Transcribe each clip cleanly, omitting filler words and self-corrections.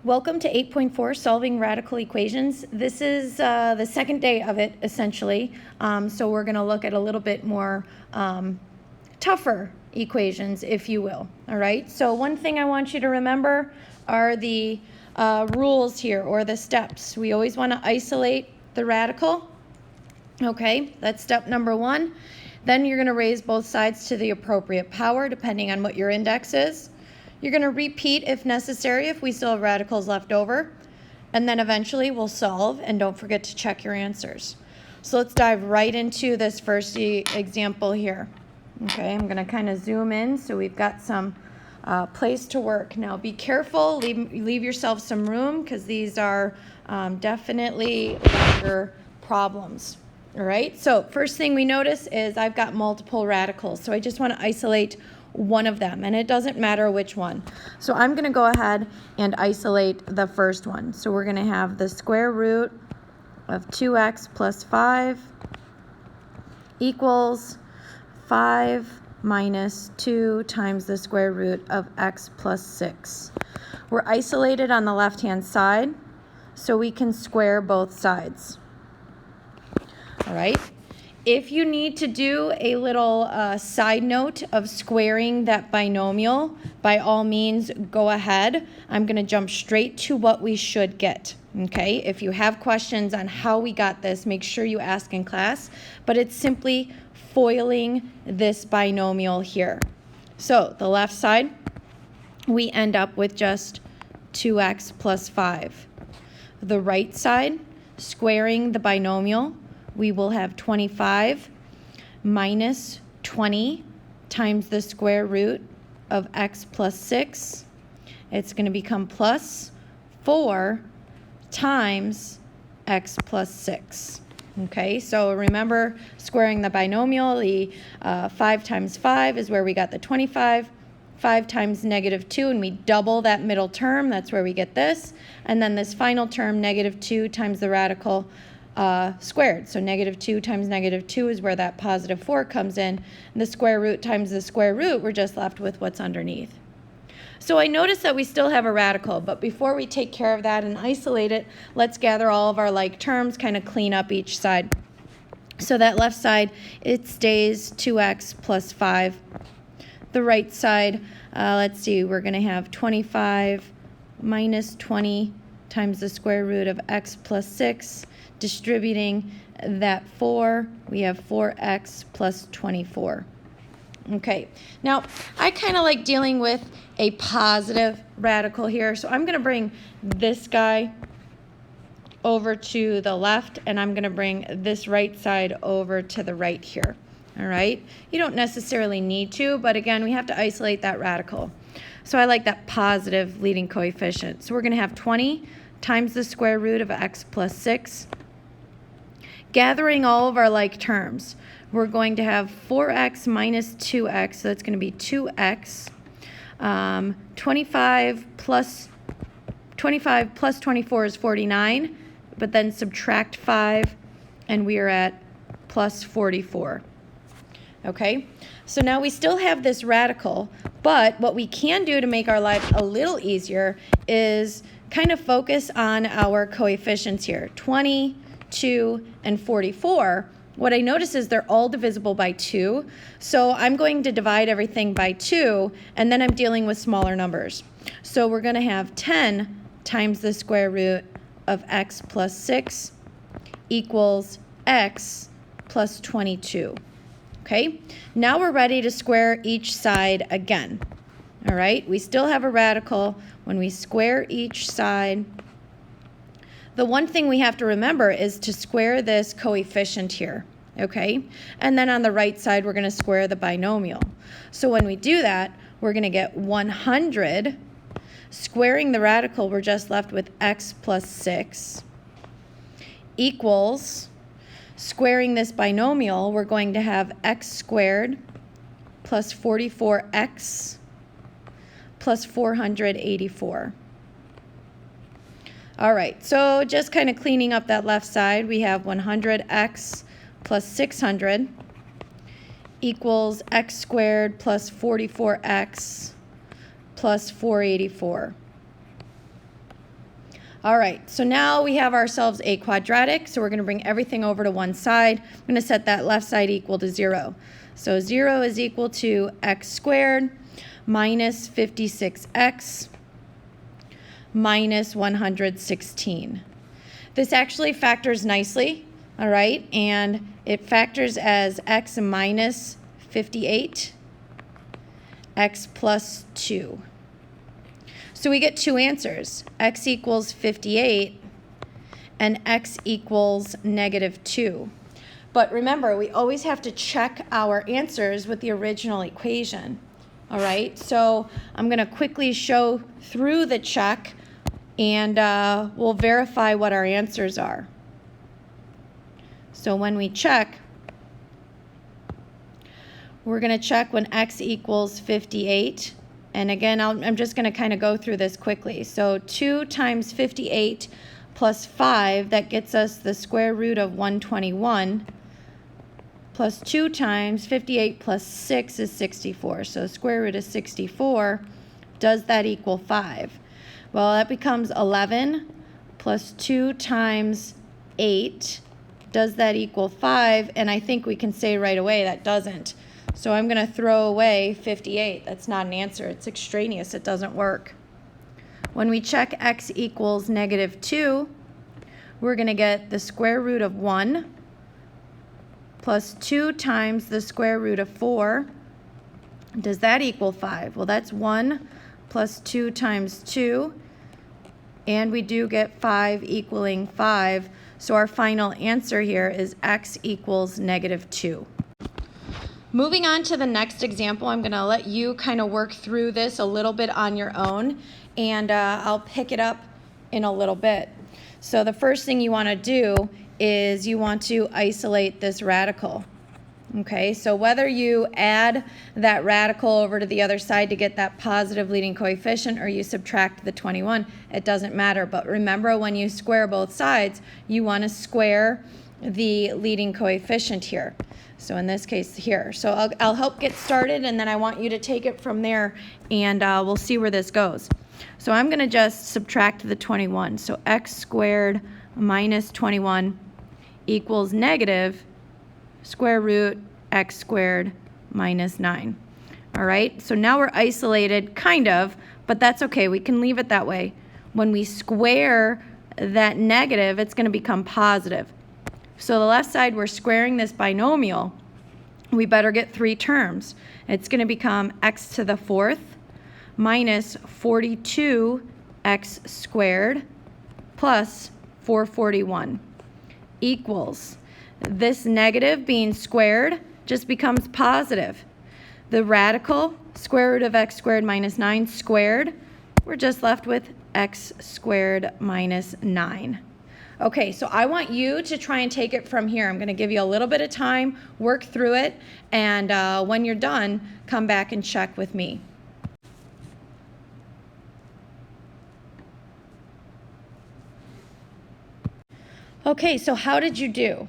Welcome to 8.4, Solving Radical Equations. This is the second day of it, essentially. So we're going to look at a little bit more tougher equations, if you will. All right, so one thing I want you to remember are the rules here, or the steps. We always want to isolate the radical. Okay, that's step number one. Then you're going to raise both sides to the appropriate power, depending on what your index is. You're going to repeat if necessary if we still have radicals left over. And then eventually we'll solve, and don't forget to check your answers. So let's dive right into this first example here. Okay, I'm going to kind of zoom in so we've got some place to work. Now be careful, leave yourself some room, because these are definitely longer problems. All right, so first thing we notice is I've got multiple radicals, so I just want to isolate one of them, and it doesn't matter which one. So I'm going to go ahead and isolate the first one. So we're going to have the square root of 2x plus 5 equals 5 minus 2 times the square root of x plus 6. We're isolated on the left-hand side, so we can square both sides. All right. If you need to do a little side note of squaring that binomial, by all means, go ahead. I'm going to jump straight to what we should get. Okay? If you have questions on how we got this, make sure you ask in class. But it's simply foiling this binomial here. So the left side, we end up with just 2x plus 5. The right side, squaring the binomial, we will have 25 minus 20 times the square root of x plus 6. It's going to become plus 4 times x plus 6. Okay, so remember squaring the binomial, the 5 times 5 is where we got the 25. 5 times negative 2, and we double that middle term. That's where we get this. And then this final term, negative 2 times the radical squared. So negative 2 times negative 2 is where that positive 4 comes in. And the square root times the square root, we're just left with what's underneath. So I notice that we still have a radical, but before we take care of that and isolate it, let's gather all of our like terms, kind of clean up each side. So that left side, it stays 2x plus 5. The right side, let's see, we're going to have 25 minus 20 times the square root of x plus 6. Distributing that 4, we have 4x plus 24. Okay, now I kind of like dealing with a positive radical here, so I'm going to bring this guy over to the left, and I'm going to bring this right side over to the right here. All right, you don't necessarily need to, but again, we have to isolate that radical. So I like that positive leading coefficient. So we're going to have 20 times the square root of x plus 6. Gathering all of our like terms, we're going to have 4x minus 2x, so that's going to be 2x. 25 plus 24 is 49, but then subtract 5, and we are at plus 44. Okay, so now we still have this radical, but what we can do to make our life a little easier is kind of focus on our coefficients here, 20, 2, and 44. What I notice is they're all divisible by 2. So I'm going to divide everything by 2, and then I'm dealing with smaller numbers. So we're going to have 10 times the square root of x plus 6 equals x plus 22. Okay, now we're ready to square each side again. All right, we still have a radical. When we square each side, the one thing we have to remember is to square this coefficient here, okay? And then on the right side, we're going to square the binomial. So when we do that, we're going to get 100. Squaring the radical, we're just left with x plus 6 equals, squaring this binomial, we're going to have x squared plus 44x plus 484. All right, so just kind of cleaning up that left side, we have 100x plus 600 equals x squared plus 44x plus 484. All right, so now we have ourselves a quadratic, so we're going to bring everything over to one side. I'm going to set that left side equal to 0. So 0 is equal to x squared minus 56x minus 116. This actually factors nicely, all right, and it factors as x minus 58, x plus 2. So we get two answers, x equals 58 and x equals negative 2. But remember, we always have to check our answers with the original equation. All right, so I'm going to quickly show through the check and we'll verify what our answers are. So when we check, we're going to check when x equals 58. And again, I'm just going to kind of go through this quickly. So 2 times 58 plus 5, that gets us the square root of 121, plus 2 times 58 plus 6 is 64. So square root of 64, does that equal 5? Well, that becomes 11 plus 2 times 8. Does that equal 5? And I think we can say right away that doesn't. So I'm going to throw away 58. That's not an answer. It's extraneous. It doesn't work. When we check x equals negative 2, we're going to get the square root of 1 plus 2 times the square root of 4. Does that equal 5? Well, that's 1 plus 2 times 2. And we do get 5 equaling 5. So our final answer here is x equals negative 2. Moving on to the next example, I'm going to let you kind of work through this a little bit on your own, and I'll pick it up in a little bit. So the first thing you want to do is you want to isolate this radical. Okay, so whether you add that radical over to the other side to get that positive leading coefficient or you subtract the 21, it doesn't matter. But remember, when you square both sides, you want to square the leading coefficient here. So in this case here. So I'll help get started, and then I want you to take it from there, and we'll see where this goes. So I'm going to just subtract the 21. So x squared minus 21 equals negative square root x squared minus 9. All right, so now we're isolated, kind of, but that's okay. We can leave it that way. When we square that negative, it's going to become positive. So the left side, we're squaring this binomial. We better get 3 terms. It's going to become x to the 4th minus 42x squared plus 441 equals, this negative being squared just becomes positive. The radical, square root of x squared minus 9 squared, we're just left with x squared minus 9. Okay, so I want you to try and take it from here. I'm going to give you a little bit of time, work through it, and when you're done, come back and check with me. Okay, so how did you do?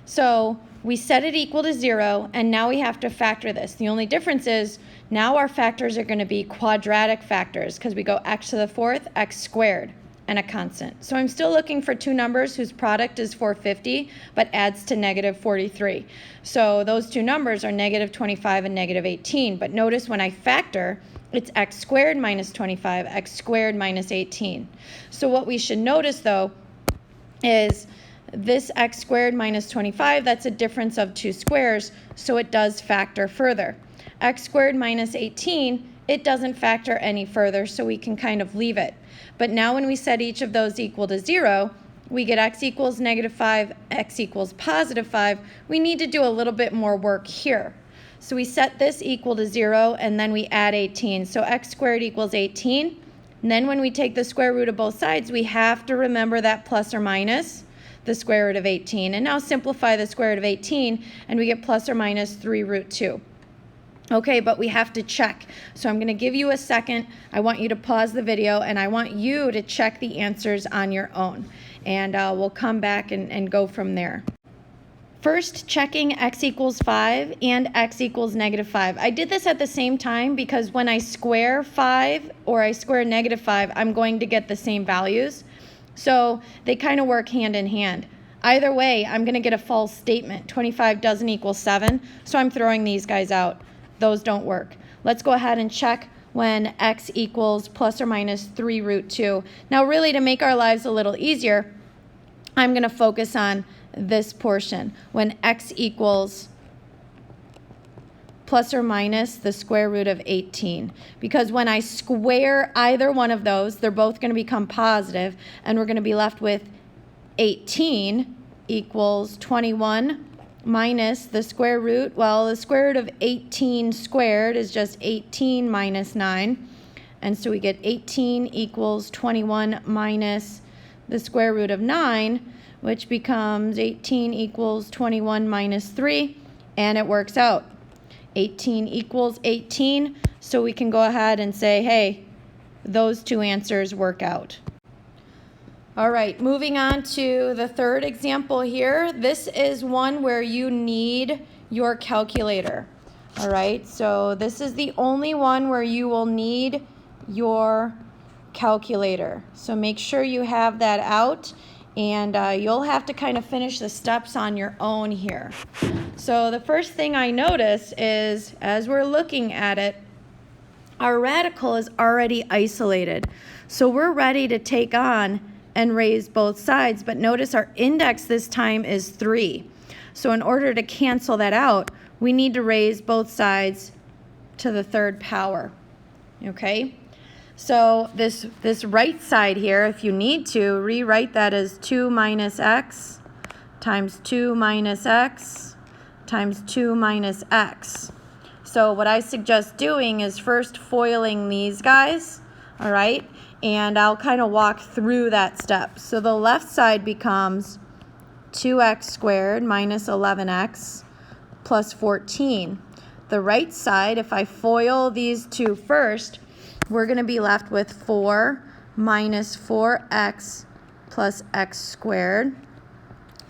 So we set it equal to 0, and now we have to factor this. The only difference is now our factors are going to be quadratic factors because we go x to the 4th, x squared, and a constant. So I'm still looking for two numbers whose product is 450 but adds to negative 43. So those two numbers are negative 25 and negative 18. But notice when I factor, it's x squared minus 25, x squared minus 18. So what we should notice though is this x squared minus 25, that's a difference of two squares, so it does factor further. X squared minus 18, it doesn't factor any further, so we can kind of leave it. But now when we set each of those equal to 0, we get x equals negative 5, x equals positive 5. We need to do a little bit more work here. So we set this equal to 0, and then we add 18. So x squared equals 18. And then when we take the square root of both sides, we have to remember that plus or minus the square root of 18. And now simplify the square root of 18, and we get plus or minus 3 root 2. Okay, but we have to check. So I'm going to give you a second. I want you to pause the video, and I want you to check the answers on your own. And we'll come back and go from there. First, checking x equals 5 and x equals negative 5. I did this at the same time because when I square 5 or I square negative 5, I'm going to get the same values. So they kind of work hand in hand. Either way, I'm going to get a false statement. 25 doesn't equal 7, so I'm throwing these guys out. Those don't work. Let's go ahead and check when x equals plus or minus 3 root 2. Now really, to make our lives a little easier, I'm going to focus on this portion. When x equals plus or minus the square root of 18. Because when I square either one of those, they're both going to become positive, and we're going to be left with 18 equals 21 minus the square root. Well, the square root of 18 squared is just 18 minus 9. And so we get 18 equals 21 minus the square root of 9, which becomes 18 equals 21 minus 3, and it works out. 18 equals 18, so we can go ahead and say, hey, those two answers work out. All right, moving on to the third example here. This is one where you need your calculator. All right, so this is the only one where you will need your calculator. So make sure you have that out, and you'll have to kind of finish the steps on your own here. So the first thing I notice is, as we're looking at it, our radical is already isolated. So we're ready to take on and raise both sides, but notice our index this time is 3. So in order to cancel that out, we need to raise both sides to the third power, okay? So this right side here, if you need to, rewrite that as 2 minus x times 2 minus x times 2 minus x. So what I suggest doing is first foiling these guys, all right? And I'll kind of walk through that step. So the left side becomes 2x squared minus 11x plus 14. The right side, if I foil these two first, we're going to be left with 4 minus 4x plus x squared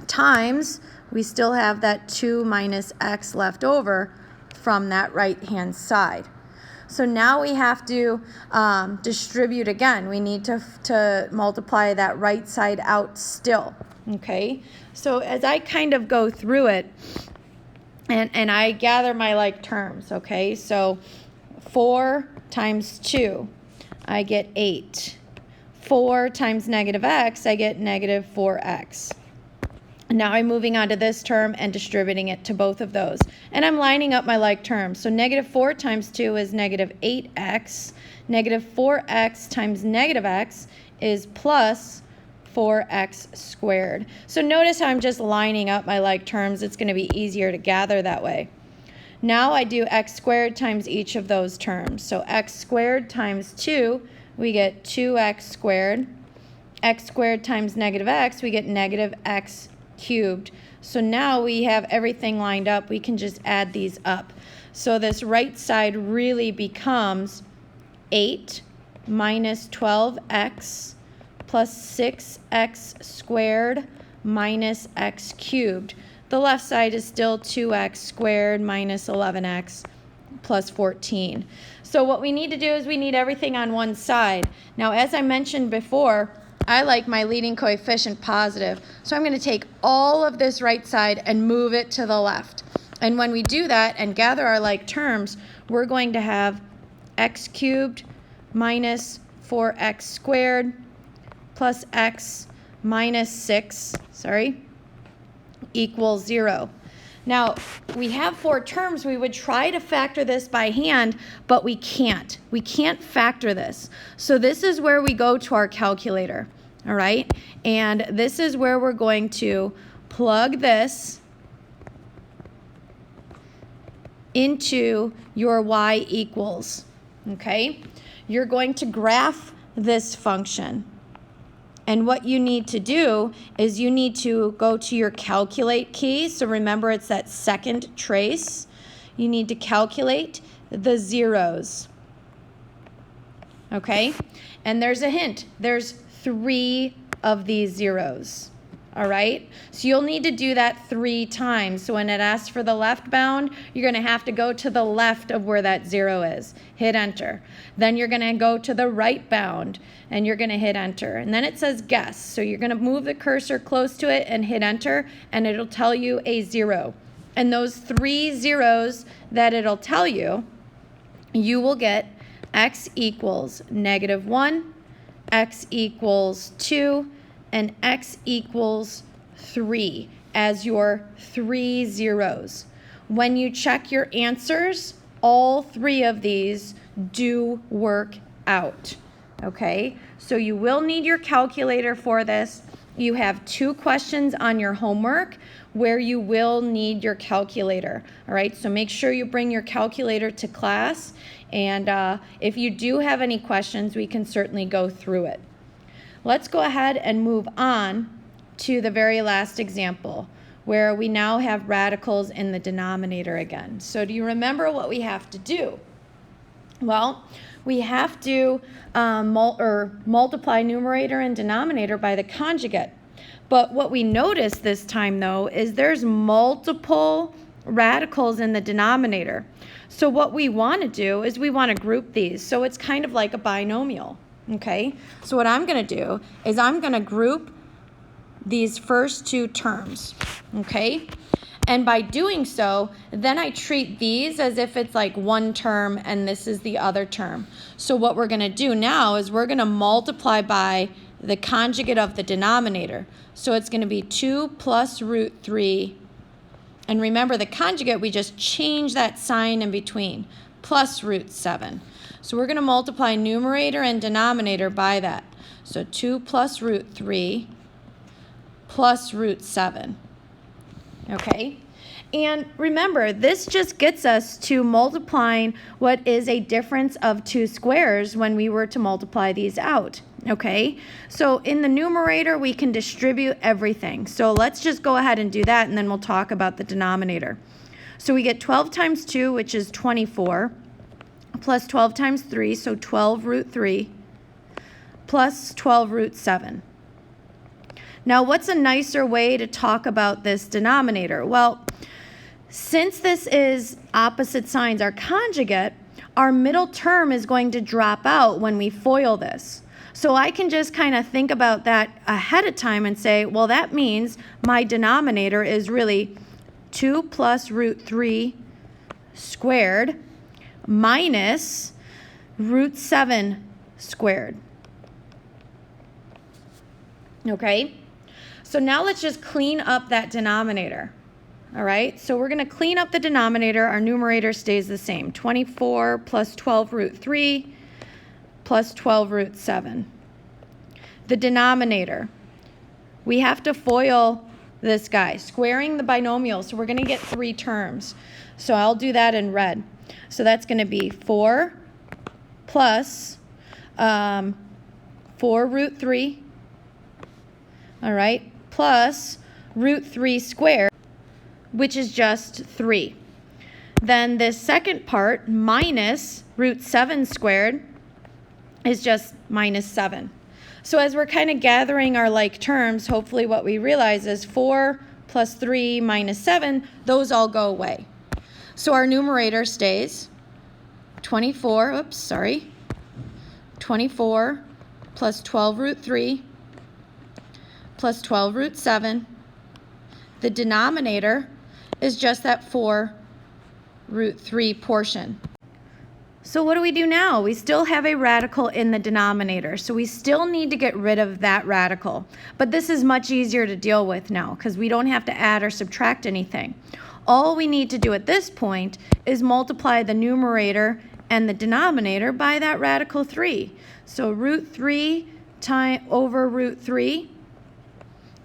times, we still have that 2 minus x left over from that right-hand side. So now we have to distribute again. We need to multiply that right side out still, okay? So as I kind of go through it, and I gather my like terms, okay? So 4 times 2, I get 8. 4 times negative x, I get negative 4x. Now I'm moving on to this term and distributing it to both of those. And I'm lining up my like terms. So negative 4 times 2 is negative 8x. Negative 4x times negative x is plus 4x squared. So notice how I'm just lining up my like terms. It's going to be easier to gather that way. Now I do x squared times each of those terms. So x squared times 2, we get 2x squared. X squared times negative x, we get negative x cubed. So now we have everything lined up. We can just add these up. So this right side really becomes 8 minus 12x plus 6x squared minus x cubed. The left side is still 2x squared minus 11x plus 14. So what we need to do is we need everything on one side. Now, as I mentioned before, I like my leading coefficient positive. So I'm going to take all of this right side and move it to the left. And when we do that and gather our like terms, we're going to have x cubed minus 4x squared plus x minus 6, equals 0. Now, we have 4 terms. We would try to factor this by hand, but we can't. We can't factor this. So this is where we go to our calculator, all right? And this is where we're going to plug this into your y equals, okay? You're going to graph this function. And what you need to do is you need to go to your calculate key. So remember, it's that second trace. You need to calculate the zeros. Okay? And there's a hint. There's 3 of these zeros. all right? So you'll need to do that 3 times. So when it asks for the left bound, you're going to have to go to the left of where that 0 is. Hit enter. Then you're going to go to the right bound, and you're going to hit enter. And then it says guess. So you're going to move the cursor close to it and hit enter, and it'll tell you a 0. And those 3 zeros that it'll tell you, you will get x equals -1, x equals 2, and x equals 3 as your 3 zeros. When you check your answers, all 3 of these do work out, okay? So you will need your calculator for this. You have 2 questions on your homework where you will need your calculator, all right? So make sure you bring your calculator to class, and if you do have any questions, we can certainly go through it. Let's go ahead and move on to the very last example, where we now have radicals in the denominator again. So do you remember what we have to do? Well, we have to multiply numerator and denominator by the conjugate. But what we notice this time, though, is there's multiple radicals in the denominator. So what we want to do is we want to group these. So it's kind of like a binomial. Okay, so what I'm going to do is I'm going to group these first 2 terms, okay? And by doing so, then I treat these as if it's like one term and this is the other term. So what we're going to do now is we're going to multiply by the conjugate of the denominator. So it's going to be 2 plus root 3. And remember, the conjugate, we just change that sign in between, plus root 7. So we're going to multiply numerator and denominator by that. So 2 plus root 3 plus root 7. Okay? And remember, this just gets us to multiplying what is a difference of 2 squares when we were to multiply these out. Okay? So in the numerator, we can distribute everything. So let's just go ahead and do that, and then we'll talk about the denominator. So we get 12 times 2, which is 24. Plus 12 times 3, so 12 root 3, plus 12 root 7. Now, what's a nicer way to talk about this denominator? Well, since this is opposite signs, our conjugate, our middle term is going to drop out when we FOIL this. So I can just kind of think about that ahead of time and say, well, that means my denominator is really 2 plus root 3 squared minus root 7 squared. Okay? So now let's just clean up that denominator. All right? So we're going to clean up the denominator. Our numerator stays the same. 24 plus 12 root 3 plus 12 root 7. The denominator. We have to FOIL this guy, squaring the binomial. So we're going to get 3 terms. So I'll do that in red. So that's going to be 4 plus 4 root 3, all right, plus root 3 squared, which is just 3. Then this second part, minus root 7 squared, is just minus 7. So as we're kind of gathering our like terms, hopefully what we realize is 4 plus 3 minus 7, those all go away. So our numerator stays 24 plus 12 root 3 plus 12 root 7. The denominator is just that 4 root 3 portion. So what do we do now? We still have a radical in the denominator, so we still need to get rid of that radical. But this is much easier to deal with now because we don't have to add or subtract anything. All we need to do at this point is multiply the numerator and the denominator by that radical 3. So root 3 over root 3,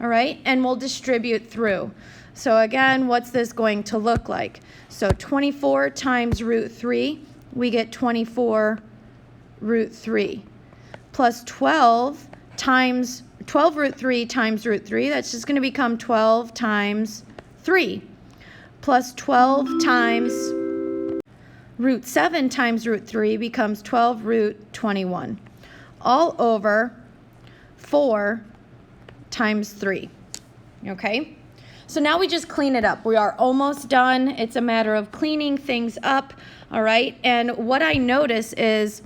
all right? And we'll distribute through. So again, what's this going to look like? So 24 times root 3, we get 24 root 3. Plus 12 root 3 times root 3, that's just going to become 12 times 3. Plus 12 times root 7 times root 3 becomes 12 root 21. All over 4 times 3. okay? So now we just clean it up. We are almost done. It's a matter of cleaning things up, all right? And what I notice is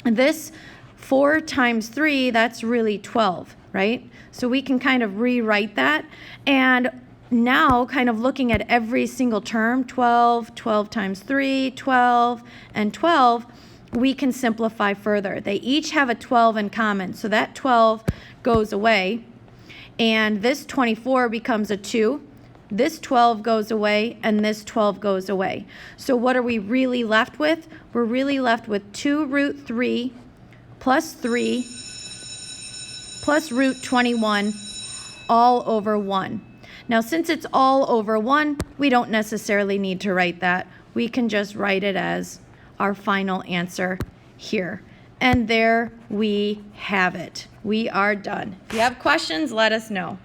this 4 times 3, that's really 12, right? So we can kind of rewrite that. And now kind of looking at every single term, 12, 12 times 3, 12, and 12, we can simplify further. They each have a 12 in common, so that 12 goes away. And this 24 becomes a 2. This 12 goes away, and this 12 goes away. So what are we really left with? We're really left with 2 root 3 plus 3 plus root 21 all over 1. Now, since it's all over 1, we don't necessarily need to write that. We can just write it as our final answer here. And there we have it. We are done. If you have questions, let us know.